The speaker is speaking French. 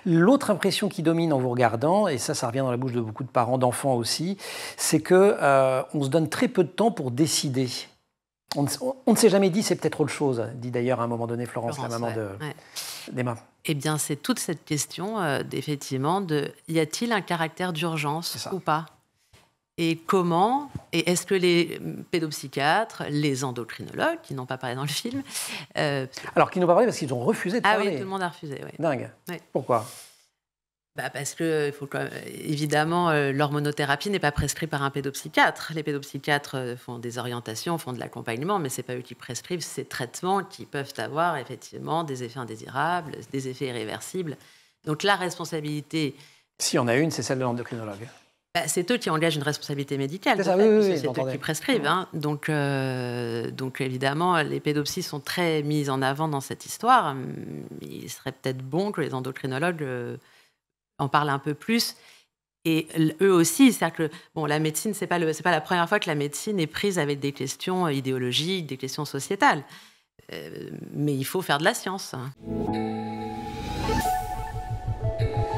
L'autre impression qui domine en vous regardant, et ça revient dans la bouche de beaucoup de parents, d'enfants aussi, c'est qu'on se donne très peu de temps pour décider. On ne s'est jamais dit, c'est peut-être autre chose, dit d'ailleurs à un moment donné Florence, la maman d'Emma. Eh bien, c'est toute cette question, effectivement, y a-t-il un caractère d'urgence ou pas? Et comment? Et est-ce que les pédopsychiatres, les endocrinologues, qui n'ont pas parlé dans le film... Alors, qui n'ont pas parlé parce qu'ils ont refusé de parler. Ah oui, tout le monde a refusé, oui. Dingue. Oui. Pourquoi? Parce que, évidemment, l'hormonothérapie n'est pas prescrite par un pédopsychiatre. Les pédopsychiatres font des orientations, font de l'accompagnement, mais ce n'est pas eux qui prescrivent ces traitements qui peuvent avoir effectivement des effets indésirables, des effets irréversibles. Donc la responsabilité... Si on a une, c'est celle de l'endocrinologue. C'est eux qui engagent une responsabilité médicale. C'est ça, oui, c'est eux qui prescrivent. Hein. Donc, évidemment, les pédopsies sont très mises en avant dans cette histoire. Il serait peut-être bon que les endocrinologues en parlent un peu plus. Et eux aussi, c'est-à-dire que la médecine, c'est pas la première fois que la médecine est prise avec des questions idéologiques, des questions sociétales. Mais il faut faire de la science.